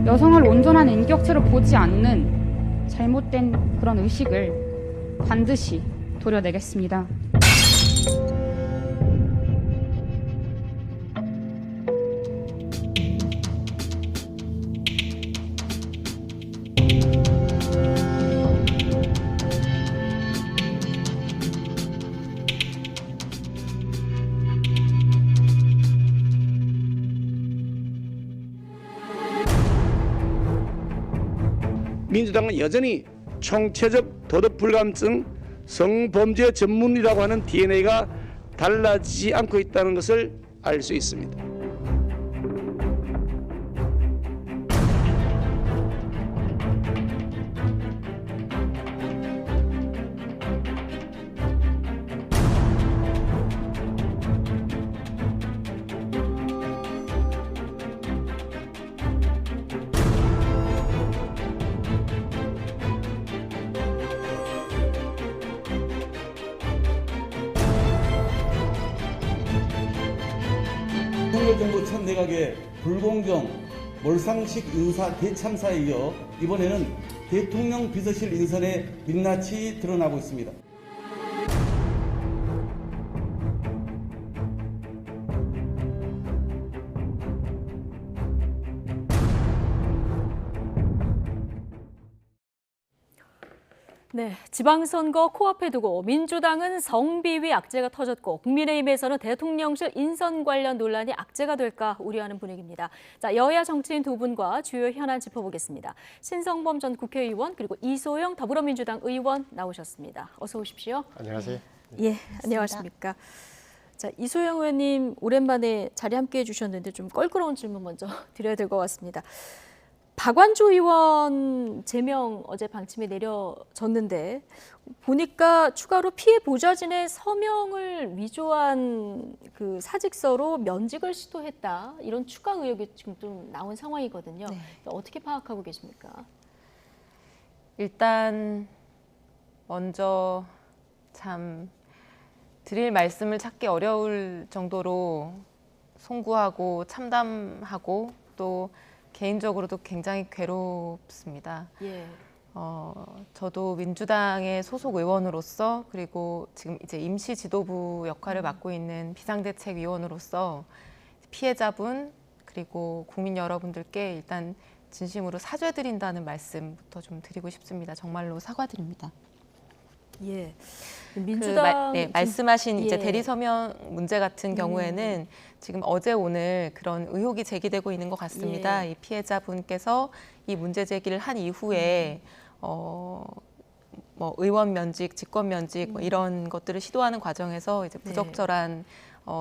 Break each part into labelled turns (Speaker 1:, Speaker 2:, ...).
Speaker 1: 여성을 온전한 인격체로 보지 않는 잘못된 그런 의식을 반드시 도려내겠습니다.
Speaker 2: 민주당은 여전히 총체적 도덕불감증 성범죄 전문이라고 하는 DNA가 달라지지 않고 있다는 것을 알 수 있습니다.
Speaker 3: 윤석열 정부 첫 내각의 불공정, 몰상식 인사 대참사에 이어 이번에는 대통령 비서실 인선의 민낯이 드러나고 있습니다.
Speaker 4: 네, 지방선거 코앞에 두고 민주당은 성비위 악재가 터졌고 국민의힘에서는 대통령실 인선 관련 논란이 악재가 될까 우려하는 분위기입니다. 자, 여야 정치인 두 분과 주요 현안 짚어보겠습니다. 신성범 전 국회의원 그리고 이소영 더불어민주당 의원 나오셨습니다. 어서 오십시오.
Speaker 5: 안녕하세요.
Speaker 4: 예, 안녕하십니까. 자, 이소영 의원님 오랜만에 자리 함께해 주셨는데 좀 껄끄러운 질문 먼저 드려야 될 것 같습니다. 박완주 의원 제명 어제 방침이 내려졌는데 보니까 추가로 피해 보좌진의 서명을 위조한 그 사직서로 면직을 시도했다. 이런 추가 의혹이 지금 좀 나온 상황이거든요.
Speaker 6: 네.
Speaker 4: 어떻게 파악하고 계십니까?
Speaker 6: 일단 먼저 참 드릴 말씀을 찾기 어려울 정도로 송구하고 참담하고 또 개인적으로도 굉장히 괴롭습니다.
Speaker 4: 예.
Speaker 6: 저도 민주당의 소속 의원으로서 그리고 지금 이제 임시 지도부 역할을 맡고 있는 비상대책위원으로서 피해자분 그리고 국민 여러분들께 일단 진심으로 사죄드린다는 말씀부터 좀 드리고 싶습니다. 정말로 사과드립니다.
Speaker 4: 예. 민주당
Speaker 6: 말씀하신
Speaker 4: 예.
Speaker 6: 이제 대리 서명 문제 같은 경우에는 지금 어제 오늘 그런 의혹이 제기되고 있는 것 같습니다.
Speaker 4: 예.
Speaker 6: 이 피해자분께서 이 문제 제기를 한 이후에 뭐 의원 면직, 직권 면직 뭐 이런 것들을 시도하는 과정에서 이제 부적절한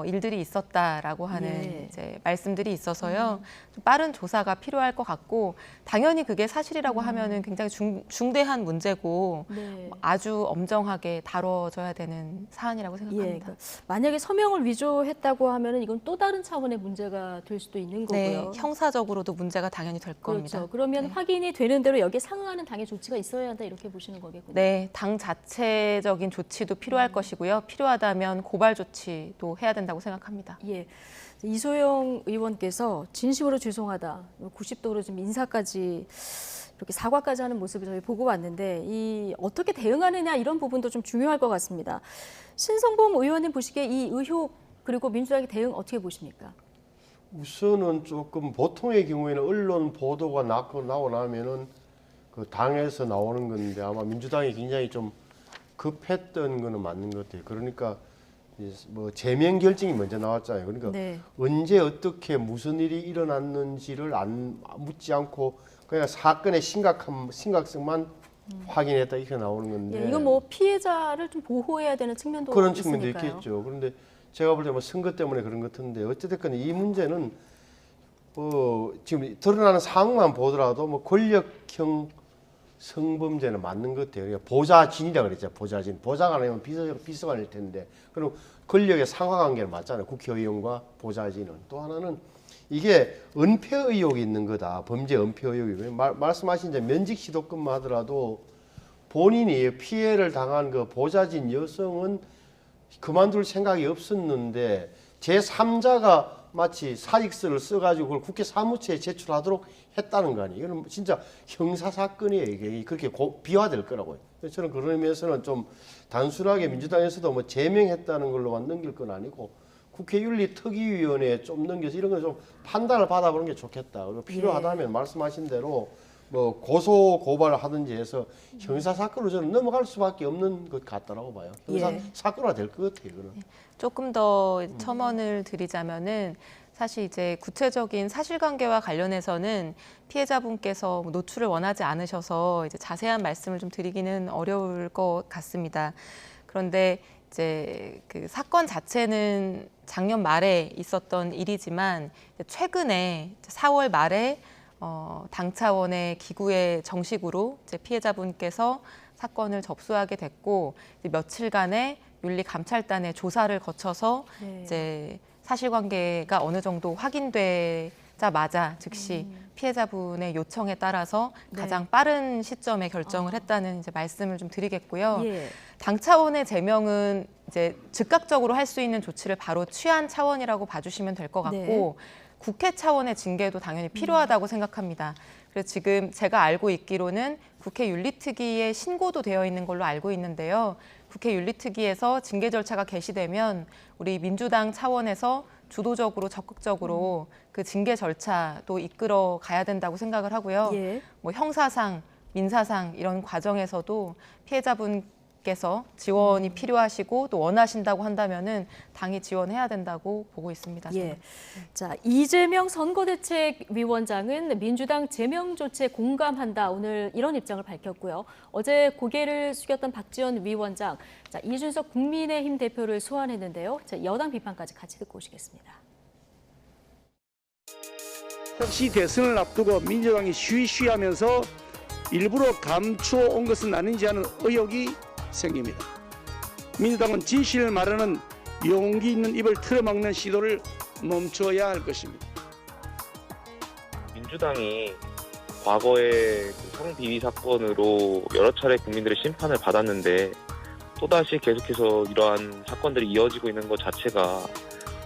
Speaker 6: 일들이 있었다라고 하는
Speaker 4: 예.
Speaker 6: 이제 말씀들이 있어서요. 좀 빠른 조사가 필요할 것 같고 당연히 그게 사실이라고 하면은 굉장히 중대한 문제고
Speaker 4: 네.
Speaker 6: 아주 엄정하게 다뤄져야 되는 사안이라고 생각합니다.
Speaker 4: 예, 그러니까 만약에 서명을 위조했다고 하면은 이건 또 다른 차원의 문제가 될 수도 있는
Speaker 6: 네,
Speaker 4: 거고요.
Speaker 6: 형사적으로도 문제가 당연히 될 겁니다.
Speaker 4: 그렇죠. 그러면
Speaker 6: 네.
Speaker 4: 확인이 되는 대로 여기에 상응하는 당의 조치가 있어야 한다 이렇게 보시는 거겠군요.
Speaker 6: 네, 당 자체적인 조치도 필요할 것이고요. 필요하다면 고발 조치도 해야 된다고 생각합니다.
Speaker 4: 예. 이소영 의원께서 진심으로 죄송하다. 90도로 좀 인사까지 이렇게 사과까지 하는 모습을 저희 보고 왔는데 이 어떻게 대응하느냐 이런 부분도 좀 중요할 것 같습니다. 신성범 의원님 보시기에 이 의혹 그리고 민주당의 대응 어떻게 보십니까?
Speaker 5: 우선은 조금 보통의 경우에는 언론 보도가 나고 나면은 그 당에서 나오는 건데 아마 민주당이 굉장히 좀 급했던 거는 맞는 것 같아요. 그러니까 뭐 제명 결정이 먼저 나왔잖아요. 그러니까
Speaker 4: 네.
Speaker 5: 언제 어떻게 무슨 일이 일어났는지를 묻지 않고 그냥 사건의 심각성만 확인했다 이렇게 나오는 건데.
Speaker 4: 예, 이건 뭐 피해자를 좀 보호해야 되는 측면도
Speaker 5: 그런
Speaker 4: 있으니까요.
Speaker 5: 측면도 있겠죠. 그런데 제가 볼 때 뭐 선거 때문에 그런 것 같은데 어찌됐건 이 문제는 지금 드러나는 상황만 보더라도 뭐 권력형 성범죄는 맞는 것 같아요. 그러니까 보좌진이라 그랬죠. 보좌진. 보좌가 아니면 비서가 될 텐데. 그럼 권력의 상하관계는 맞잖아요. 국회의원과 보좌진은. 또 하나는 이게 은폐 의혹이 있는 거다. 범죄 은폐 의혹이. 말씀하신 이제 면직 시도권만 하더라도 본인이 피해를 당한 그 보좌진 여성은 그만둘 생각이 없었는데 제3자가 마치 사익서를 써가지고 그걸 국회 사무처에 제출하도록 했다는 거 아니에요. 이건 진짜 형사 사건이에요. 이게 그렇게 비화될 거라고요. 그래서 저는 그런 의미에서는 좀 단순하게 민주당에서도 뭐 제명했다는 걸로만 넘길 건 아니고 국회 윤리특위위원회에 좀 넘겨서 이런 걸 좀 판단을 받아보는 게 좋겠다. 그리고 필요하다면 말씀하신 대로 뭐 고소 고발을 하든지 해서 형사 사건으로 저는 넘어갈 수밖에 없는 것 같다라고 봐요. 형사 사건화 될 것 같아요. 이거는.
Speaker 6: 조금 더 첨언을 드리자면은 사실 이제 구체적인 사실관계와 관련해서는 피해자분께서 노출을 원하지 않으셔서 이제 자세한 말씀을 좀 드리기는 어려울 것 같습니다. 그런데 이제 그 사건 자체는 작년 말에 있었던 일이지만 최근에 4월 말에 당 차원의 기구에 정식으로 이제 피해자분께서 사건을 접수하게 됐고 며칠간의 윤리감찰단의 조사를 거쳐서 이제 사실관계가 어느 정도 확인되자마자 즉시 피해자분의 요청에 따라서 가장 빠른 시점에 결정을 했다는 이제 말씀을 좀 드리겠고요. 당 차원의 제명은 이제 즉각적으로 할 수 있는 조치를 바로 취한 차원이라고 봐주시면 될 것 같고 국회 차원의 징계도 당연히 필요하다고 생각합니다. 그래서 지금 제가 알고 있기로는 국회 윤리특위에 신고도 되어 있는 걸로 알고 있는데요. 국회 윤리특위에서 징계 절차가 개시되면 우리 민주당 차원에서 주도적으로 적극적으로 그 징계 절차도 이끌어 가야 된다고 생각을 하고요. 뭐 형사상, 민사상 이런 과정에서도 피해자분께서 지원이 필요하시고 또 원하신다고 한다면은 당이 지원해야 된다고 보고 있습니다.
Speaker 4: 자, 이재명 선거대책위원장은 민주당 제명 조치에 공감한다. 오늘 이런 입장을 밝혔고요. 어제 고개를 숙였던 박지원 위원장, 자, 이준석 국민의힘 대표를 소환했는데요. 자, 여당 비판까지 같이 듣고 오시겠습니다.
Speaker 2: 혹시 대선을 앞두고 민주당이 쉬쉬하면서 일부러 감추어 온 것은 아닌지 하는 의혹이 생깁니다. 민주당은 진실을 말하는 용기 있는 입을 틀어막는 시도를 멈춰야 할 것입니다.
Speaker 7: 민주당이 과거에 성비위 사건으로 여러 차례 국민들의 심판을 받았는데 또다시 계속해서 이러한 사건들이 이어지고 있는 것 자체가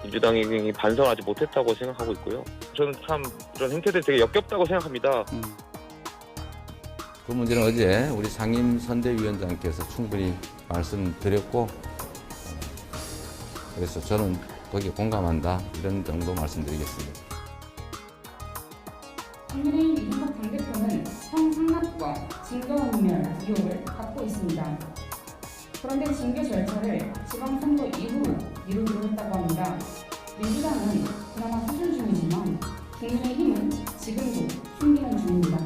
Speaker 7: 민주당이 반성하지 못했다고 생각하고 있고요. 저는 참 이런 행태들이 되게 역겹다고 생각합니다.
Speaker 8: 그 문제는 어제 우리 상임선대위원장께서 충분히 말씀드렸고 그래서 저는 거기에 공감한다 이런 정도 말씀드리겠습니다.
Speaker 1: 국민의힘 이준석 당대표는 형상납과 징계원멸 의혹을 갖고 있습니다. 그런데 징계 절차를 지방선거 이후로 미루기로 했다고 합니다. 민주당은 그나마 수준 중이지만 국민의힘은 지금도 숨기는 중입니다.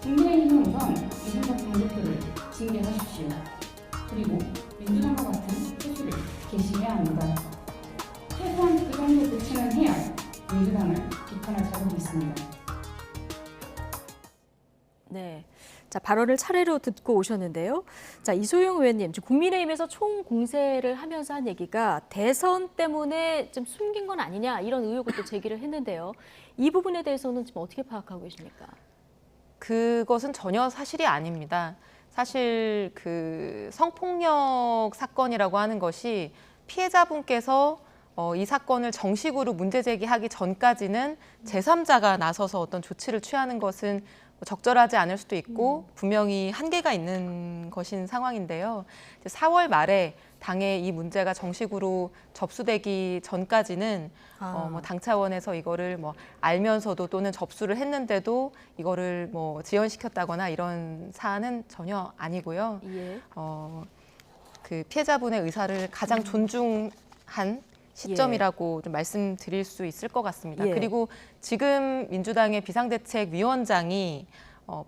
Speaker 1: 국민의힘은 우선 이준석 당대표를 징계하십시오. 그리고 민주당과 같은 표수를 개시해야 합니다. 최소한 그 정도 조치는 해야 민주당을 비판할 자격이 있습니다.
Speaker 4: 네. 자, 발언을 차례로 듣고 오셨는데요. 자, 이소영 의원님, 국민의힘에서 총공세를 하면서 한 얘기가 대선 때문에 좀 숨긴 건 아니냐 이런 의혹을 또 제기를 했는데요. 이 부분에 대해서는 지금 어떻게 파악하고 계십니까?
Speaker 6: 그것은 전혀 사실이 아닙니다. 사실 그 성폭력 사건이라고 하는 것이 피해자분께서 이 사건을 정식으로 문제 제기하기 전까지는 제3자가 나서서 어떤 조치를 취하는 것은 적절하지 않을 수도 있고 분명히 한계가 있는 것인 상황인데요. 4월 말에 당에 이 문제가 정식으로 접수되기 전까지는 뭐 당 차원에서 이거를 뭐 알면서도 또는 접수를 했는데도 이거를 뭐 지연시켰다거나 이런 사안은 전혀 아니고요. 그 피해자분의 의사를 가장 존중한 시점이라고 좀 말씀드릴 수 있을 것 같습니다. 그리고 지금 민주당의 비상대책위원장이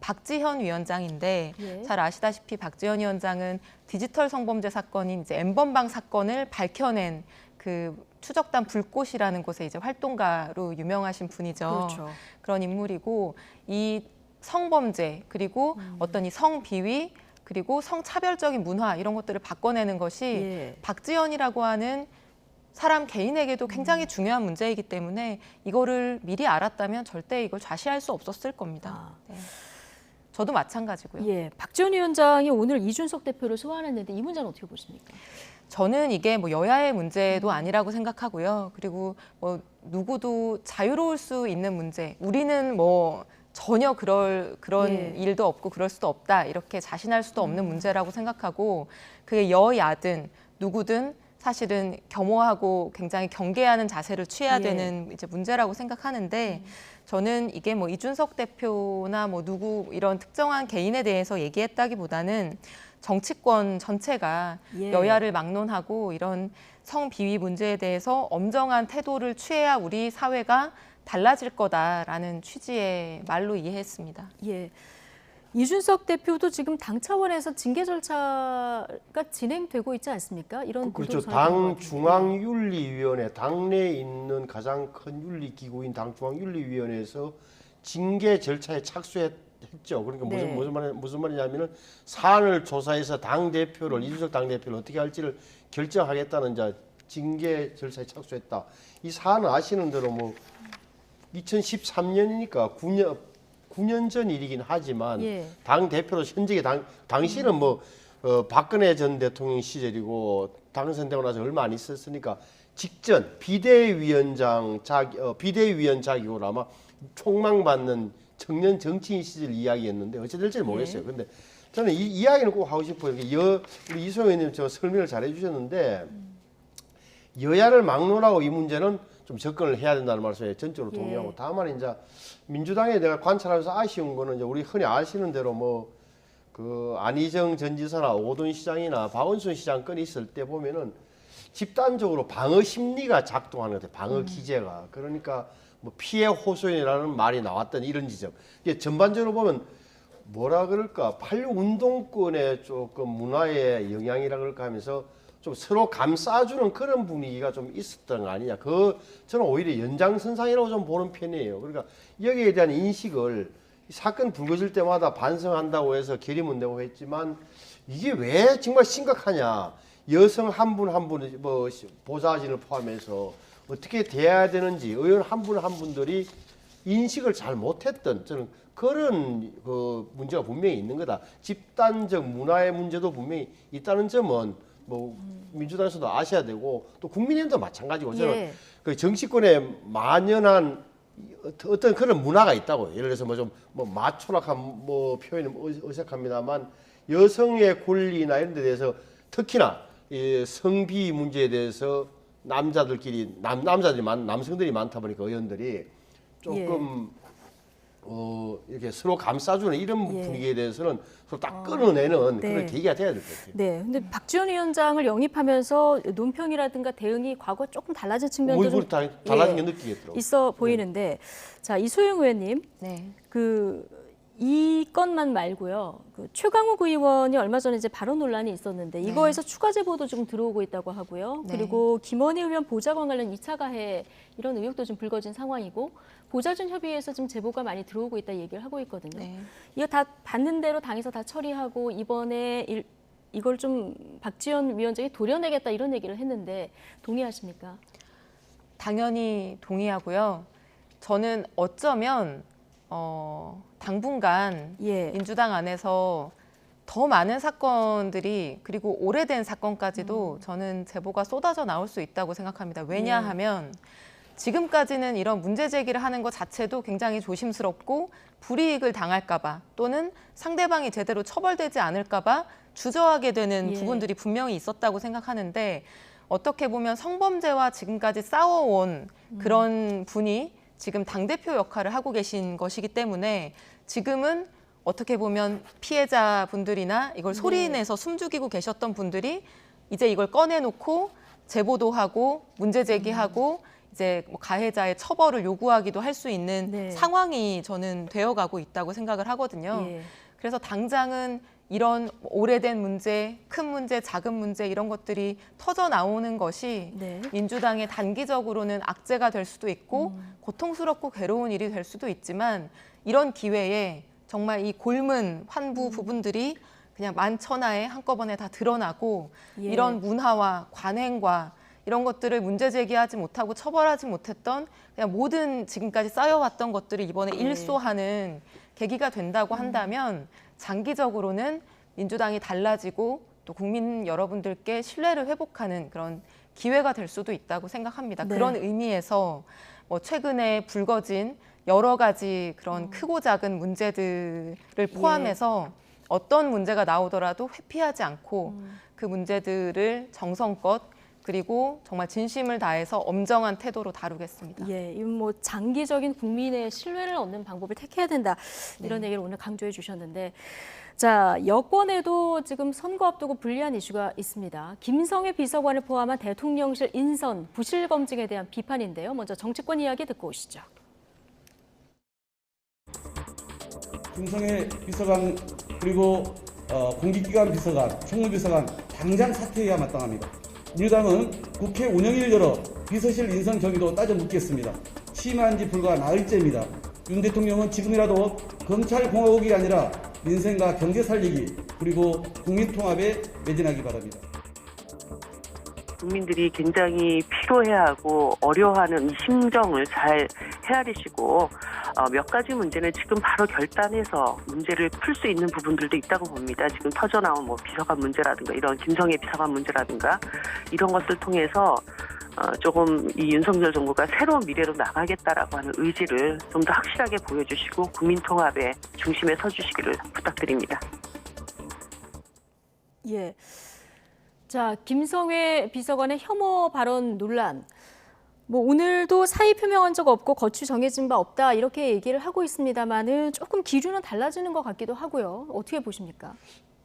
Speaker 6: 박지현 위원장인데 잘 아시다시피 박지현 위원장은 디지털 성범죄 사건인 이제 N번방 사건을 밝혀낸 그 추적단 불꽃이라는 곳에 이제 활동가로 유명하신 분이죠.
Speaker 4: 그렇죠.
Speaker 6: 그런 인물이고 이 성범죄 그리고 어떤 이 성비위 그리고 성차별적인 문화 이런 것들을 바꿔내는 것이 박지현이라고 하는 사람 개인에게도 굉장히 중요한 문제이기 때문에 이거를 미리 알았다면 절대 이걸 좌시할 수 없었을 겁니다. 네. 저도 마찬가지고요.
Speaker 4: 박지원 위원장이 오늘 이준석 대표를 소환했는데 이 문제는 어떻게 보십니까?
Speaker 6: 저는 이게 뭐 여야의 문제도 아니라고 생각하고요. 그리고 뭐 누구도 자유로울 수 있는 문제. 우리는 뭐 전혀 그런
Speaker 4: 예.
Speaker 6: 일도 없고 그럴 수도 없다. 이렇게 자신할 수도 없는 문제라고 생각하고 그게 여야든 누구든 사실은 겸허하고 굉장히 경계하는 자세를 취해야
Speaker 4: 예.
Speaker 6: 되는 이제 문제라고 생각하는데 저는 이게 뭐 이준석 대표나 뭐 누구 이런 특정한 개인에 대해서 얘기했다기보다는 정치권 전체가
Speaker 4: 예.
Speaker 6: 여야를 막론하고 이런 성비위 문제에 대해서 엄정한 태도를 취해야 우리 사회가 달라질 거다라는 취지의 말로 이해했습니다.
Speaker 4: 예. 이준석 대표도 지금 당 차원에서 징계 절차가 진행되고 있지 않습니까? 이런
Speaker 5: 그렇죠.
Speaker 4: 보도를 사용한 것
Speaker 5: 당
Speaker 4: 같은데.
Speaker 5: 중앙윤리위원회, 당내에 있는 가장 큰 윤리기구인 당 중앙윤리위원회에서 징계 절차에 착수했죠. 그러니까
Speaker 4: 네.
Speaker 5: 무슨 말이냐면은 사안을 조사해서 당 대표를 이준석 당 대표를 어떻게 할지를 결정하겠다는 자 징계 절차에 착수했다. 이 사안은 아시는 대로 뭐 2013년이니까 9년 전 일이긴 하지만
Speaker 4: 예.
Speaker 5: 당 대표로 현직의 당시는 뭐 박근혜 전 대통령 시절이고 당선되고 나서 얼마 안 있었으니까 직전 비대위원장 자격으로 아마 총망받는 청년 정치인 시절 이야기였는데 어찌 될지는 모르겠어요. 근데 저는 이 이야기는 꼭 하고 싶어요. 우리 이소영 의원님 저 설명을 잘 해주셨는데 여야를 막론하고 이 문제는 좀 접근을 해야 된다는 말씀에 전적으로 동의하고
Speaker 4: 예.
Speaker 5: 다만 이제 민주당에 내가 관찰하면서 아쉬운 거는 이제 우리 흔히 아시는 대로 뭐 그 안희정 전 지사나 오돈 시장이나 박원순 시장 건이 있을 때 보면은 집단적으로 방어 심리가 작동하는 것 같아요. 방어 기제가. 그러니까 뭐 피해 호소인이라는 말이 나왔던 이런 지점. 이게 전반적으로 보면 뭐라 그럴까 86 운동권의 조금 문화의 영향이라 그럴까 하면서 좀 서로 감싸주는 그런 분위기가 좀 있었던 거 아니냐. 저는 오히려 연장선상이라고 좀 보는 편이에요. 그러니까 여기에 대한 인식을 사건 불거질 때마다 반성한다고 해서 결의문내고 했지만 이게 왜 정말 심각하냐. 여성 한 분 한 분 뭐 보좌진을 포함해서 어떻게 대해야 되는지 의원 한 분 한 분들이 인식을 잘 못했던 저는 그런 그 문제가 분명히 있는 거다. 집단적 문화의 문제도 분명히 있다는 점은 뭐 민주당에서도 아셔야 되고 또 국민의힘도 마찬가지고 저는
Speaker 4: 예.
Speaker 5: 그 정치권에 만연한 어떤 그런 문화가 있다고. 예를 들어서 뭐 마초락한 뭐 표현이 어색합니다만 여성의 권리나 이런 데 대해서 특히나 이 성비 문제에 대해서 남자들끼리 남성들이 많다 보니까 의원들이 조금 이렇게 서로 감싸주는 이런
Speaker 4: 예.
Speaker 5: 분위기에 대해서는 서로 딱 끊어내는
Speaker 4: 네.
Speaker 5: 그런 계기가 돼야 될 것 같아요.
Speaker 4: 네, 근데 박지원 위원장을 영입하면서 논평이라든가 대응이 과거 조금 달라진 측면도 좀
Speaker 5: 달라진 게 느끼겠더라고요.
Speaker 4: 있어 보이는데, 자 이소영 의원님,
Speaker 6: 네.
Speaker 4: 이 건만 말고요. 최강욱 의원이 얼마 전에 이제 발언 논란이 있었는데 이거에서 추가 제보도 좀 들어오고 있다고 하고요.
Speaker 6: 네.
Speaker 4: 그리고 김원희 의원 보좌관 관련 2차 가해 이런 의혹도 좀 불거진 상황이고 보좌진 협의회에서 지금 제보가 많이 들어오고 있다 얘기를 하고 있거든요.
Speaker 6: 네.
Speaker 4: 이거 다 받는 대로 당에서 다 처리하고 이번에 이걸 좀 박지원 위원장이 도려내겠다 이런 얘기를 했는데 동의하십니까?
Speaker 6: 당연히 동의하고요. 저는 어쩌면 당분간
Speaker 4: 예.
Speaker 6: 민주당 안에서 더 많은 사건들이 그리고 오래된 사건까지도 저는 제보가 쏟아져 나올 수 있다고 생각합니다. 왜냐하면 지금까지는 이런 문제 제기를 하는 것 자체도 굉장히 조심스럽고 불이익을 당할까 봐 또는 상대방이 제대로 처벌되지 않을까 봐 주저하게 되는
Speaker 4: 예.
Speaker 6: 부분들이 분명히 있었다고 생각하는데 어떻게 보면 성범죄와 지금까지 싸워온 그런 분이 지금 당대표 역할을 하고 계신 것이기 때문에 지금은 어떻게 보면 피해자분들이나 이걸 소리내서 숨죽이고 계셨던 분들이 이제 이걸 꺼내놓고 제보도 하고 문제 제기하고 이제 뭐 가해자의 처벌을 요구하기도 할 수 있는
Speaker 4: 네.
Speaker 6: 상황이 저는 되어가고 있다고 생각을 하거든요.
Speaker 4: 예.
Speaker 6: 그래서 당장은 이런 오래된 문제, 큰 문제, 작은 문제 이런 것들이 터져 나오는 것이
Speaker 4: 네.
Speaker 6: 민주당의 단기적으로는 악재가 될 수도 있고 고통스럽고 괴로운 일이 될 수도 있지만 이런 기회에 정말 이 골문 환부 부분들이 그냥 만천하에 한꺼번에 다 드러나고
Speaker 4: 예.
Speaker 6: 이런 문화와 관행과 이런 것들을 문제 제기하지 못하고 처벌하지 못했던 그냥 모든 지금까지 쌓여왔던 것들을 이번에 일소하는 계기가 된다고 한다면 장기적으로는 민주당이 달라지고 또 국민 여러분들께 신뢰를 회복하는 그런 기회가 될 수도 있다고 생각합니다.
Speaker 4: 네.
Speaker 6: 그런 의미에서 뭐 최근에 불거진 여러 가지 그런 크고 작은 문제들을 포함해서 어떤 문제가 나오더라도 회피하지 않고 그 문제들을 정성껏 그리고 정말 진심을 다해서 엄정한 태도로 다루겠습니다.
Speaker 4: 예, 이건 뭐 장기적인 국민의 신뢰를 얻는 방법을 택해야 된다. 이런 얘기를 오늘 강조해 주셨는데, 자, 여권에도 지금 선거 앞두고 불리한 이슈가 있습니다. 김성회 비서관을 포함한 대통령실 인선 부실 검증에 대한 비판인데요. 먼저 정치권 이야기 듣고 오시죠.
Speaker 3: 김성회 비서관 그리고 공직기관 비서관, 총무비서관 당장 사퇴해야 마땅합니다. 민주당은 국회 운영위를 열어 비서실 인선 경위도 따져 묻겠습니다. 취임한 지 불과 나흘째입니다. 윤 대통령은 지금이라도 검찰공화국이 아니라 민생과 경제 살리기 그리고 국민 통합에 매진하기 바랍니다.
Speaker 9: 국민들이 굉장히 필요해하고 어려워하는 이 심정을 잘 헤아리시고 몇 가지 문제는 지금 바로 결단해서 문제를 풀 수 있는 부분들도 있다고 봅니다. 지금 터져나온 뭐 비서관 문제라든가 이런 김성애 비서관 문제라든가 이런 것을 통해서 조금 이 윤석열 정부가 새로운 미래로 나가겠다라고 하는 의지를 좀 더 확실하게 보여주시고 국민 통합의 중심에 서주시기를 부탁드립니다.
Speaker 4: 예. 자, 김성회 비서관의 혐오 발언 논란. 뭐 오늘도 사의 표명한 적 없고 거취 정해진 바 없다 이렇게 얘기를 하고 있습니다만은 조금 기류는 달라지는 것 같기도 하고요. 어떻게 보십니까?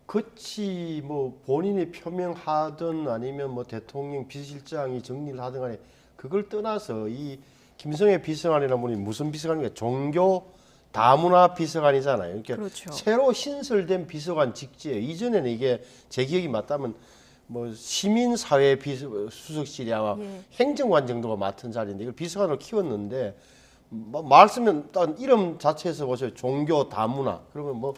Speaker 5: 그치 뭐 본인이 표명하든 아니면 뭐 대통령 비서실장이 정리를 하든 간에 그걸 떠나서 이 김성회 비서관이라는 분이 무슨 비서관인가 종교 다문화 비서관이잖아요. 그러니까
Speaker 4: 그렇죠.
Speaker 5: 새로 신설된 비서관 직제 이전에는 이게 제 기억이 맞다면 뭐 시민사회 수석실이 아마 행정관 정도가 맡은 자리인데 이걸 비서관으로 키웠는데 말씀은 딱 이름 자체에서 보세요. 종교 다문화 그러면 뭐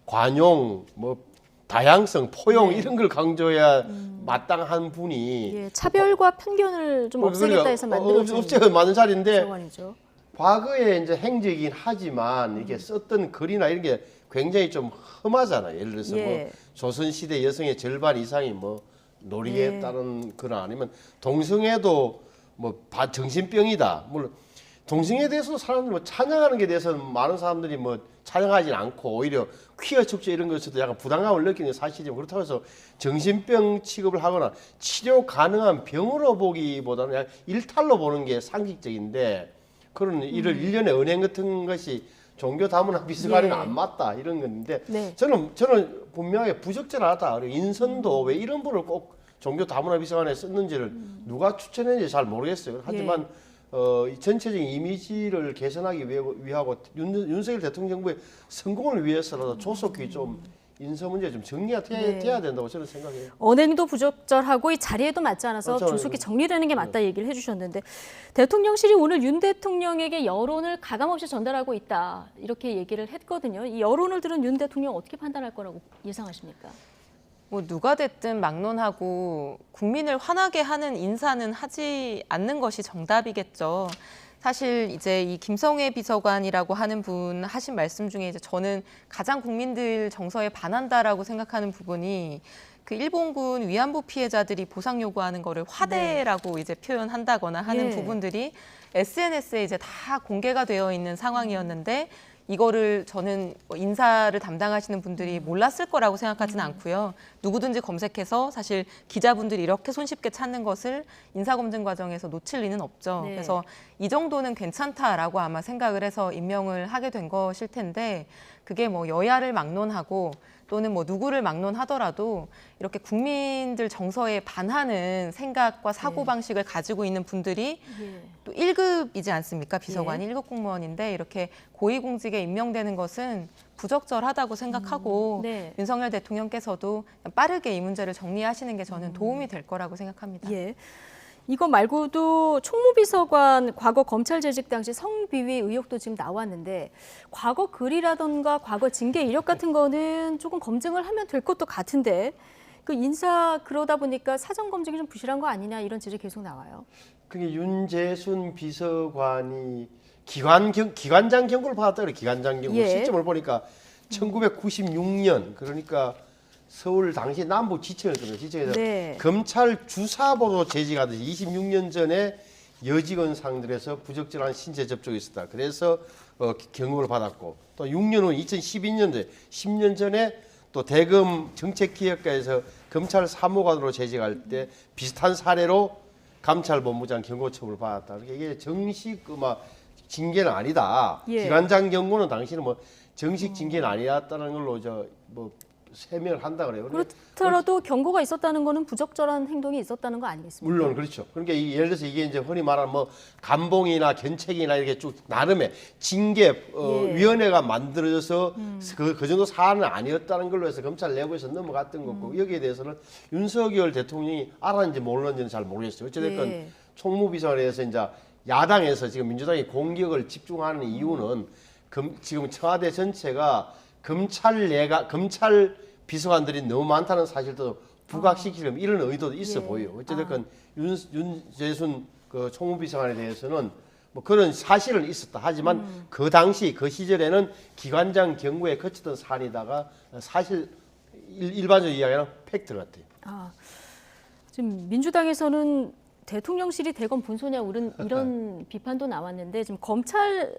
Speaker 5: 관용 뭐 다양성 포용 이런 걸 강조해야 마땅한 분이
Speaker 4: 예, 차별과 편견을 좀 없애겠다 해서 만들어진
Speaker 5: 없애야 맞는 자리인데
Speaker 4: 비서관이죠.
Speaker 5: 과거에 이제 행적이긴 하지만 이게 썼던 글이나 이런 게 굉장히 좀 험하잖아요. 예를 들어서 뭐 조선시대 여성의 절반 이상이 뭐 놀이에 따른 거나 아니면 동성애도 뭐 정신병이다. 물론 동성애에 대해서 사람들이 뭐 찬양하는 게 대해서는 많은 사람들이 뭐 찬양하진 않고 오히려 퀴어 축제 이런 것에도 약간 부담감을 느끼는 게 사실이고 그렇다고 해서 정신병 취급을 하거나 치료 가능한 병으로 보기보다는 그냥 일탈로 보는 게 상식적인데 그런 이를 일련의 은행 같은 것이 종교 다문화 비서관은 안 맞다 이런 건데 저는 분명하게 부적절하다. 그리고 인선도 왜 이런 분을 꼭 종교 다문화 비서관에 썼는지를 누가 추천했는지 잘 모르겠어요. 하지만 이 전체적인 이미지를 개선하기 위하고 윤석열 대통령 정부의 성공을 위해서라도 조속히 좀 인사 문제 좀 정리가 돼야 된다고 저는 생각해요.
Speaker 4: 언행도 부적절하고 이 자리에도 맞지 않아서
Speaker 5: 그렇죠.
Speaker 4: 조속히 정리되는 게 맞다 얘기를 해주셨는데 대통령실이 오늘 윤 대통령에게 여론을 가감없이 전달하고 있다 이렇게 얘기를 했거든요. 이 여론을 들은 윤 대통령 어떻게 판단할 거라고 예상하십니까?
Speaker 6: 뭐 누가 됐든 막론하고 국민을 화나게 하는 인사는 하지 않는 것이 정답이겠죠. 사실 이제 이 김성회 비서관이라고 하는 분 하신 말씀 중에 이제 저는 가장 국민들 정서에 반한다라고 생각하는 부분이 그 일본군 위안부 피해자들이 보상 요구하는 거를 화대라고 이제 표현한다거나 하는 부분들이 SNS에 이제 다 공개가 되어 있는 상황이었는데 이거를 저는 인사를 담당하시는 분들이 몰랐을 거라고 생각하지는 않고요. 누구든지 검색해서 사실 기자분들이 이렇게 손쉽게 찾는 것을 인사검증 과정에서 놓칠 리는 없죠. 그래서 이 정도는 괜찮다라고 아마 생각을 해서 임명을 하게 된 것일 텐데 그게 뭐 여야를 막론하고 또는 뭐 누구를 막론하더라도 이렇게 국민들 정서에 반하는 생각과 사고방식을 가지고 있는 분들이 또 1급이지 않습니까? 비서관이 1급 공무원인데 이렇게 고위공직에 임명되는 것은 부적절하다고 생각하고 윤석열 대통령께서도 빠르게 이 문제를 정리하시는 게 저는 도움이 될 거라고 생각합니다.
Speaker 4: 이거 말고도 총무비서관 과거 검찰 재직 당시 성비위 의혹도 지금 나왔는데 과거 글이라던가 과거 징계 이력 같은 거는 조금 검증을 하면 될 것도 같은데 그 인사 그러다 보니까 사전 검증이 좀 부실한 거 아니냐 이런 지적이 계속 나와요.
Speaker 5: 그게 윤재순 비서관이 기관장 경고를 받았다 그래. 기관장 경고 시점을 보니까 1996년 그러니까 서울 당시 남부 지청이었거든요. 지청에서
Speaker 4: 네.
Speaker 5: 검찰 주사보로 재직하듯이 26년 전에 여직원 상들에서 부적절한 신체 접촉이 있었다. 그래서 경고를 받았고 또 6년 후 2012년도에 10년 전에 또 대검 정책기획과에서 검찰 사무관으로 재직할 때 비슷한 사례로 감찰본부장 경고처분을 받았다. 그러니까 이게 정식 징계는 아니다.
Speaker 4: 예.
Speaker 5: 기관장 경고는 당시는 정식 징계는 아니었다는 걸로 세명을 한다 그래요.
Speaker 4: 그렇더라도 경고가 있었다는 거는 부적절한 행동이 있었다는 거 아니겠습니까?
Speaker 5: 물론 그렇죠. 그러니까 예를 들어서 이게 이제 흔히 말하는 감봉이나 견책이나 이렇게 쭉 나름의 징계 위원회가 만들어져서 그 정도 사안은 아니었다는 걸로 해서 검찰 내부에서 넘어갔던 거고 여기에 대해서는 윤석열 대통령이 알았는지 몰랐는지는 잘 모르겠어요. 어찌됐건
Speaker 4: 예.
Speaker 5: 총무비서관에서 이제 야당에서 지금 민주당이 공격을 집중하는 이유는 지금 청와대 전체가 검찰 비서관들이 너무 많다는 사실도 부각시키려면 이런 의도도 있어 보여요. 어찌됐건 윤재순 그 총무비서관에 대해서는 그런 사실은 있었다. 하지만 그 당시 그 시절에는 기관장 경고에 거쳤던 사안이다가 사실 일반적으로 이야기하는 팩트 같아요.
Speaker 4: 지금 민주당에서는 대통령실이 대검 분소냐 이런 비판도 나왔는데 지금 검찰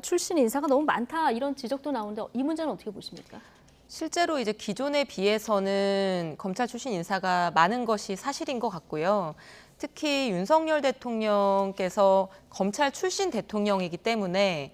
Speaker 4: 출신 인사가 너무 많다 이런 지적도 나오는데 이 문제는 어떻게 보십니까?
Speaker 6: 실제로 이제 기존에 비해서는 검찰 출신 인사가 많은 것이 사실인 것 같고요. 특히 윤석열 대통령께서 검찰 출신 대통령이기 때문에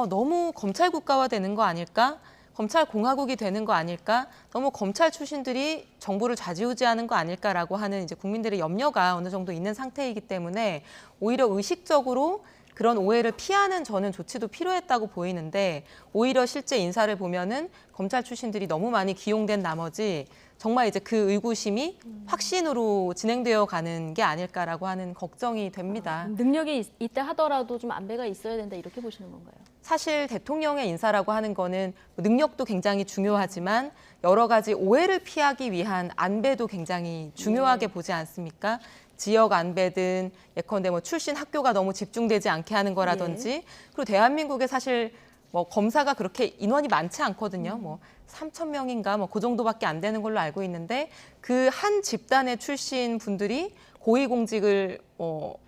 Speaker 6: 너무 검찰 국가화되는 거 아닐까? 검찰 공화국이 되는 거 아닐까? 너무 검찰 출신들이 정부를 좌지우지하는 거 아닐까라고 하는 이제 국민들의 염려가 어느 정도 있는 상태이기 때문에 오히려 의식적으로 그런 오해를 피하는 저는 조치도 필요했다고 보이는데 오히려 실제 인사를 보면은 검찰 출신들이 너무 많이 기용된 나머지 정말 이제 그 의구심이 확신으로 진행되어 가는 게 아닐까라고 하는 걱정이 됩니다.
Speaker 4: 능력이 있다 하더라도 좀 안배가 있어야 된다 이렇게 보시는 건가요?
Speaker 6: 사실 대통령의 인사라고 하는 거는 능력도 굉장히 중요하지만 여러 가지 오해를 피하기 위한 안배도 굉장히 중요하게 보지 않습니까? 지역 안배든 예컨대 출신 학교가 너무 집중되지 않게 하는 거라든지 그리고 대한민국에 사실 검사가 그렇게 인원이 많지 않거든요. 3,000명인가 그 정도밖에 안 되는 걸로 알고 있는데 그 한 집단의 출신 분들이 고위공직을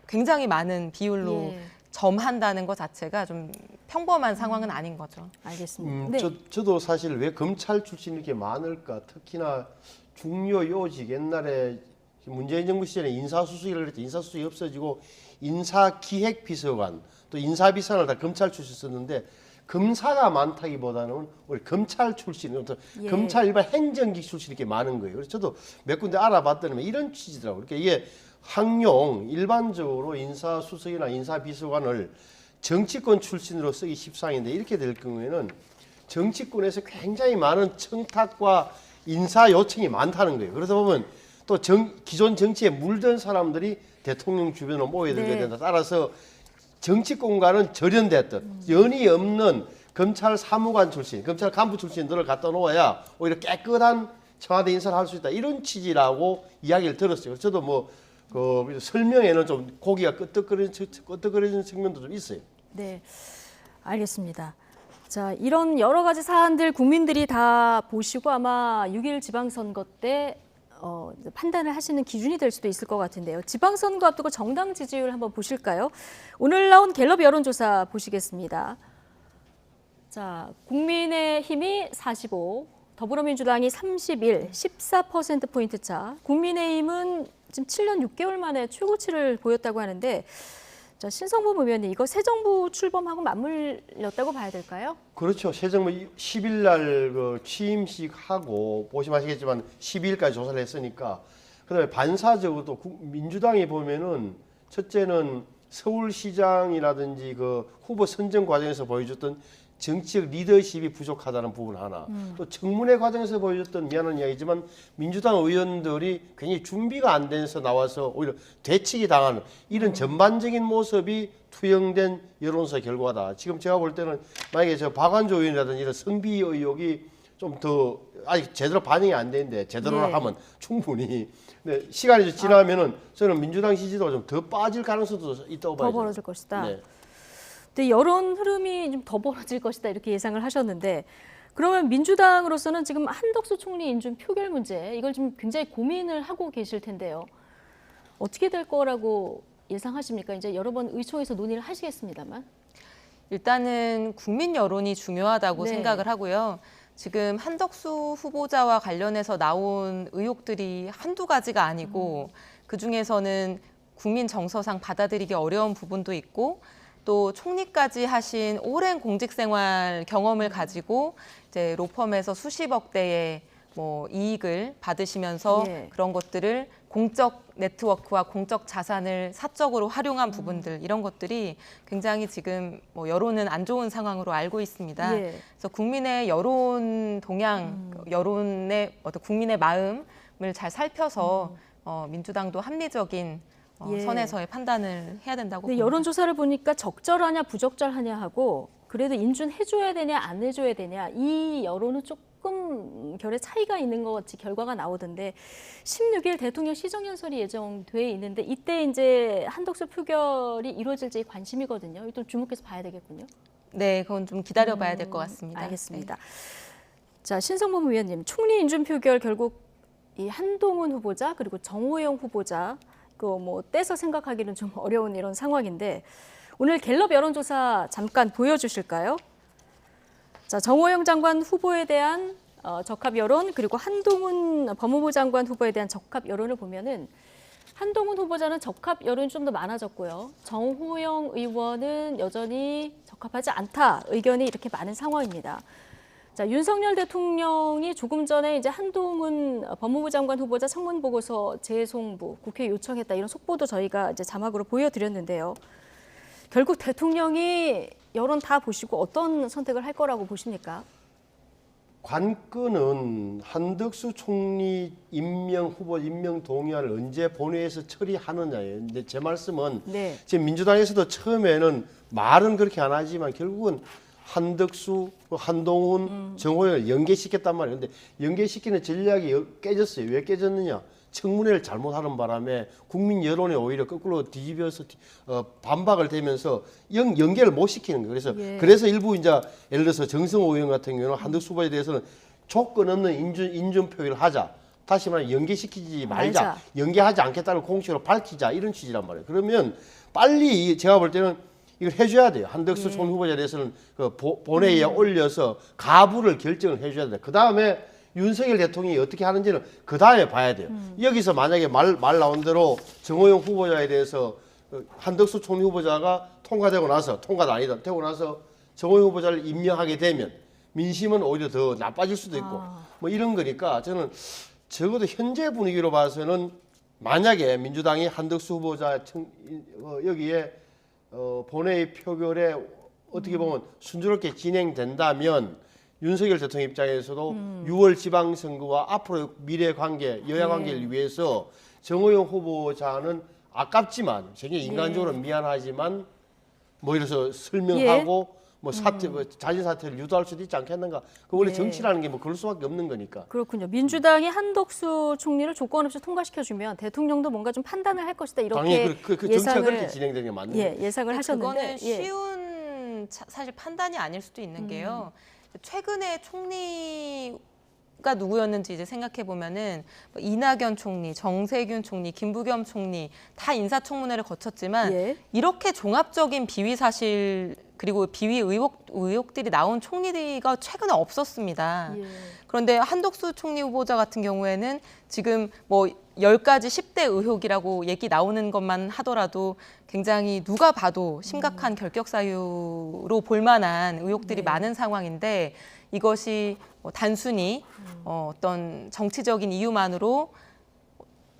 Speaker 6: 굉장히 많은 비율로 점한다는 것 자체가 좀 평범한 상황은 아닌 거죠.
Speaker 4: 알겠습니다.
Speaker 5: 저도 사실 왜 검찰 출신이 이렇게 많을까? 특히나 중요 요직 옛날에 문재인 정부 시절에 인사수석이라고 했죠. 인사수석이 없어지고 인사기획비서관 또 인사비서관을 다 검찰 출신 썼는데 검사가 많다기보다는 우리 검찰 출신, 검찰 일반 행정직 출신이 이렇게 많은 거예요. 그래서 저도 몇 군데 알아봤더니 이런 취지더라고요. 그러니까 이게 항용 일반적으로 인사수석이나 인사비서관을 정치권 출신으로 쓰기 십상인데 이렇게 될 경우에는 정치권에서 굉장히 많은 청탁과 인사 요청이 많다는 거예요. 그래서 보면 또 기존 정치에 물든 사람들이 대통령 주변으로 모여들게 된다. 따라서 정치권과는 절연됐던 연이 없는 검찰 사무관 출신, 검찰 간부 출신들을 갖다 놓아야 오히려 깨끗한 청와대 인사를 할 수 있다. 이런 취지라고 이야기를 들었어요. 저도 설명에는 좀 고기가 끄떡거리는 측면도 좀 있어요.
Speaker 4: 네, 알겠습니다. 자, 이런 여러 가지 사안들 국민들이 다 보시고 아마 6.1 지방선거 때 판단을 하시는 기준이 될 수도 있을 것 같은데요. 지방선거 앞두고 정당 지지율 한번 보실까요? 오늘 나온 갤럽 여론조사 보시겠습니다. 자, 국민의힘이 45, 더불어민주당이 31, 14%포인트 차. 국민의힘은 지금 7년 6개월 만에 최고치를 보였다고 하는데 자, 신성범 의원님, 이거 새 정부 출범하고 맞물렸다고 봐야 될까요?
Speaker 5: 그렇죠. 새 정부 10일 날 취임식 하고 보시면 아시겠지만 12일까지 조사를 했으니까 그다음에 반사적으로 민주당이 보면은 첫째는 서울시장이라든지 후보 선정 과정에서 보여줬던 정치적 리더십이 부족하다는 부분 하나. 또 청문회 과정에서 보여줬던 미안한 이야기지만 민주당 의원들이 굉장히 준비가 안 돼서 나와서 오히려 되치기 당하는 이런 전반적인 모습이 투영된 여론조사 결과다. 지금 제가 볼 때는 만약에 박완조 의원이라든지 이런 성비 의혹이 좀 더 아직 제대로 반영이 안 되는데 제대로 하면 충분히. 근데 시간이 좀 지나면은 저는 민주당 지지도가 좀 더 빠질 가능성도 있다고 봐요.
Speaker 4: 더 벌어질 것이다.
Speaker 5: 네.
Speaker 4: 근데 여론 흐름이 좀 더 벌어질 것이다 이렇게 예상을 하셨는데 그러면 민주당으로서는 지금 한덕수 총리 인준 표결 문제 이걸 좀 굉장히 고민을 하고 계실 텐데요. 어떻게 될 거라고 예상하십니까? 이제 여러 번 의총에서 논의를 하시겠습니다만.
Speaker 6: 일단은 국민 여론이 중요하다고
Speaker 4: 네.
Speaker 6: 생각을 하고요. 지금 한덕수 후보자와 관련해서 나온 의혹들이 한두 가지가 아니고 그중에서는 국민 정서상 받아들이기 어려운 부분도 있고 또 총리까지 하신 오랜 공직 생활 경험을 가지고 이제 로펌에서 수십억 대의 뭐 이익을 받으시면서
Speaker 4: 예.
Speaker 6: 그런 것들을 공적 네트워크와 공적 자산을 사적으로 활용한 부분들 이런 것들이 굉장히 지금 뭐 여론은 안 좋은 상황으로 알고 있습니다.
Speaker 4: 예.
Speaker 6: 그래서 국민의 여론 동향, 여론의 어떤 국민의 마음을 잘 살펴서 민주당도 합리적인
Speaker 4: 예.
Speaker 6: 선에서의 판단을 해야 된다고
Speaker 4: 근데
Speaker 6: 봅니다.
Speaker 4: 여론조사를 보니까 적절하냐 부적절하냐 하고 그래도 인준해줘야 되냐 안 해줘야 되냐 이 여론은 조금 결의 차이가 있는 것 같이 결과가 나오던데 16일 대통령 시정연설이 예정돼 있는데 이때 이제 한덕수 표결이 이루어질지 관심이거든요. 이또 주목해서 봐야 되겠군요.
Speaker 6: 네, 그건 좀 기다려봐야 될 것 같습니다.
Speaker 4: 알겠습니다. 자, 신성범 의원님, 총리 인준 표결 결국 이 한동훈 후보자 그리고 정호영 후보자 그 뭐 떼서 생각하기는 좀 어려운 이런 상황인데 오늘 갤럽 여론조사 잠깐 보여주실까요? 자, 정호영 장관 후보에 대한 적합 여론 그리고 한동훈 법무부 장관 후보에 대한 적합 여론을 보면은 한동훈 후보자는 적합 여론이 좀 더 많아졌고요. 정호영 의원은 여전히 적합하지 않다 의견이 이렇게 많은 상황입니다. 자, 윤석열 대통령이 조금 전에 이제 한동훈 법무부 장관 후보자 청문 보고서 재송부 국회에 요청했다 이런 속보도 저희가 이제 자막으로 보여드렸는데요. 결국 대통령이 여론 다 보시고 어떤 선택을 할 거라고 보십니까?
Speaker 5: 관건은 한덕수 총리 임명 후보 임명 동의안을 언제 본회의에서 처리하느냐예요. 근데 제 말씀은
Speaker 4: 네.
Speaker 5: 지금 민주당에서도 처음에는 말은 그렇게 안 하지만 결국은 한덕수, 한동훈, 정호영을 연계시켰단 말이에요. 근데 연계시키는 전략이 깨졌어요. 왜 깨졌느냐? 청문회를 잘못하는 바람에 국민 여론에 오히려 거꾸로 뒤집어서 반박을 되면서 연계를 못 시키는 거예요. 그래서
Speaker 4: 예.
Speaker 5: 그래서 일부 이제 예를 들어서 정성호 의원 같은 경우는 한덕수 후보에 대해서는 조건 없는 인준 표기를 하자. 다시 말해 연계시키지 말자. 연계하지 않겠다는 공식으로 밝히자. 이런 취지란 말이에요. 그러면 빨리 제가 볼 때는 이걸 해줘야 돼요. 한덕수 총리 후보자에 대해서는 그 본회의에 올려서 가부를 결정을 해줘야 돼요. 그 다음에 윤석열 대통령이 어떻게 하는지는 그 다음에 봐야 돼요. 여기서 만약에 말 나온 대로 정호영 후보자에 대해서 한덕수 총리 후보자가 통과되고 나서 통과도 아니다 되고 나서 정호영 후보자를 임명하게 되면 민심은 오히려 더 나빠질 수도 있고 뭐 이런 거니까 저는 적어도 현재 분위기로 봐서는 만약에 민주당이 한덕수 후보자 여기에 본회의 표결에 어떻게 보면 순조롭게 진행된다면 윤석열 대통령 입장에서도 6월 지방선거와 앞으로 미래 관계, 여야 관계를 위해서 정호영 후보자는 아깝지만 굉장히 인간적으로 미안하지만 뭐 이래서 설명하고 뭐 사퇴, 뭐 자진 사퇴를 유도할 수도 있지 않겠는가? 그 원래 정치라는 게 뭐 그럴 수밖에 없는 거니까.
Speaker 4: 그렇군요. 민주당이 한덕수 총리를 조건 없이 통과시켜주면 대통령도 뭔가 좀 판단을 할 것이다 이렇게
Speaker 5: 당연히 그 정치가
Speaker 4: 예상을
Speaker 5: 그렇게 진행되는 게 맞는 거예요.
Speaker 4: 예상을 하셨는데
Speaker 6: 그거는 쉬운 사실 판단이 아닐 수도 있는 게요. 최근에 총리가 누구였는지 이제 생각해 보면은 뭐 이낙연 총리, 정세균 총리, 김부겸 총리 다 인사청문회를 거쳤지만
Speaker 4: 예.
Speaker 6: 이렇게 종합적인 비위 사실 그리고 비위 의혹들이 나온 총리가 최근에 없었습니다.
Speaker 4: 예.
Speaker 6: 그런데 한덕수 총리 후보자 같은 경우에는 지금 뭐 10가지 10대 의혹이라고 얘기 나오는 것만 하더라도 굉장히 누가 봐도 심각한 결격 사유로 볼 만한 의혹들이 많은 상황인데 이것이 단순히 어떤 정치적인 이유만으로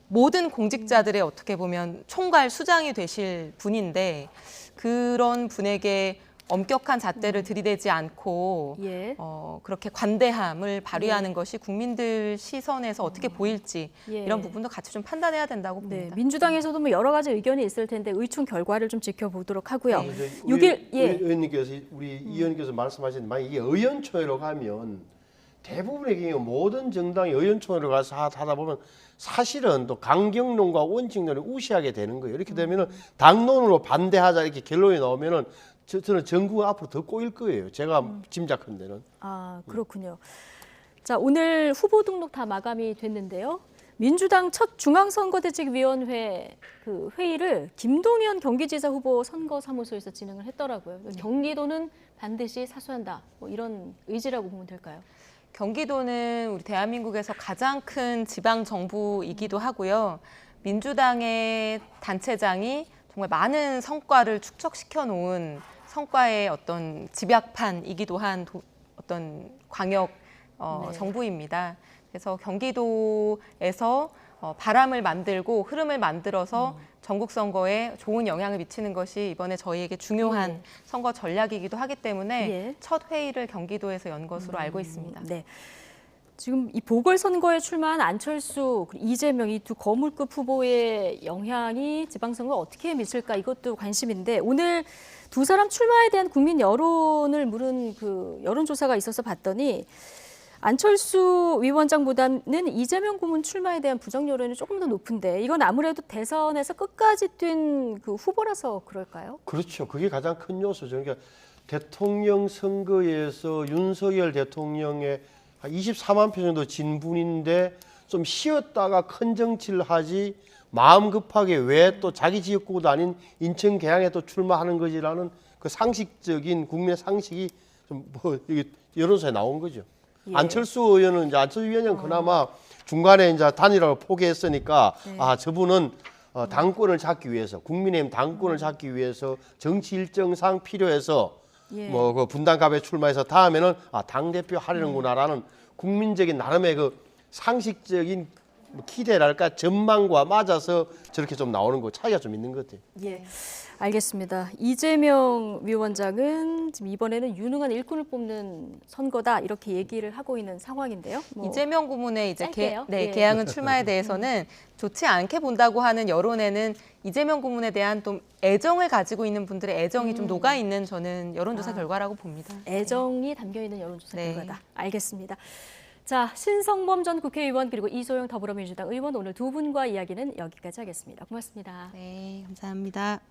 Speaker 6: 모든 공직자들의 어떻게 보면 총괄 수장이 되실 분인데 그런 분에게 엄격한 잣대를 들이대지 않고
Speaker 4: 예.
Speaker 6: 그렇게 관대함을 발휘하는 것이 국민들 시선에서 어떻게 보일지
Speaker 4: 예.
Speaker 6: 이런 부분도 같이 좀 판단해야 된다고
Speaker 4: 네,
Speaker 6: 봅니다.
Speaker 4: 민주당에서도 뭐 여러 가지 의견이 있을 텐데 의총 결과를 좀 지켜보도록 하고요.
Speaker 6: 네.
Speaker 4: 6일
Speaker 5: 의원님께서 우리 이 의원님께서 말씀하신 만약 이게 의원총회로 가면 대부분의 경우 모든 정당이 의원총회로 가서 하다 보면 사실은 또 강경론과 원칙론을 우시하게 되는 거예요. 이렇게 되면은 당론으로 반대하자 이렇게 결론이 나오면은 저는 전국은 앞으로 더 꼬일 거예요. 제가 짐작한 데는.
Speaker 4: 아, 그렇군요. 자, 오늘 후보 등록 다 마감이 됐는데요. 민주당 첫 중앙선거대책위원회 그 회의를 김동연 경기지사 후보 선거사무소에서 진행을 했더라고요. 경기도는 반드시 사수한다. 뭐 이런 의지라고 보면 될까요?
Speaker 6: 경기도는 우리 대한민국에서 가장 큰 지방 정부이기도 하고요. 민주당의 단체장이 정말 많은 성과를 축적시켜 놓은 성과의 어떤 집약판이기도 한 어떤 광역
Speaker 4: 네.
Speaker 6: 정부입니다. 그래서 경기도에서 바람을 만들고 흐름을 만들어서 전국 선거에 좋은 영향을 미치는 것이 이번에 저희에게 중요한
Speaker 4: 네.
Speaker 6: 선거 전략이기도 하기 때문에
Speaker 4: 예.
Speaker 6: 첫 회의를 경기도에서 연 것으로 알고 있습니다.
Speaker 4: 네. 지금 이 보궐선거에 출마한 안철수, 그리고 이재명 이 두 거물급 후보의 영향이 지방선거에 어떻게 미칠까 이것도 관심인데 오늘 두 사람 출마에 대한 국민 여론을 물은 그 여론조사가 있어서 봤더니 안철수 위원장보다는 이재명 고문 출마에 대한 부정 여론이 조금 더 높은데 이건 아무래도 대선에서 끝까지 뛴 그 후보라서 그럴까요?
Speaker 5: 그렇죠. 그게 가장 큰 요소죠. 그러니까 대통령 선거에서 윤석열 대통령의 한 24만 표 정도 진 분인데 좀 쉬었다가 큰 정치를 하지 마음 급하게 왜 또 자기 지역구도 아닌 인천 계양에 또 출마하는 거지라는 그 상식적인 국민의 상식이 좀 뭐 여론조사에 나온 거죠.
Speaker 4: 예.
Speaker 5: 안철수 의원은 이제 안철수 위원장 그나마 중간에 이제 단일화를 포기했으니까
Speaker 4: 네.
Speaker 5: 아 저분은 당권을 잡기 위해서 국민의힘 당권을 잡기 위해서 정치 일정상 필요해서
Speaker 4: 예.
Speaker 5: 뭐 그 분당갑에 출마해서 다음에는 아 당 대표 하려는구나라는 국민적인 나름의 그 상식적인 뭐 기대랄까 전망과 맞아서 저렇게 좀 나오는 거 차이가 좀 있는 것 같아요.
Speaker 4: 예, 알겠습니다. 이재명 위원장은 지금 이번에는 유능한 일꾼을 뽑는 선거다 이렇게 얘기를 하고 있는 상황인데요. 뭐
Speaker 6: 이재명 고문의 이제
Speaker 4: 짧게요? 예.
Speaker 6: 개항은 출마에 대해서는 좋지 않게 본다고 하는 여론에는 이재명 고문에 대한 좀 애정을 가지고 있는 분들의 애정이 좀 녹아 있는 저는 여론조사 결과라고 봅니다.
Speaker 4: 애정이 담겨 있는 여론조사
Speaker 6: 네.
Speaker 4: 결과다. 알겠습니다. 자, 신성범 전 국회의원 그리고 이소영 더불어민주당 의원 오늘 두 분과 이야기는 여기까지 하겠습니다. 고맙습니다.
Speaker 6: 네, 감사합니다.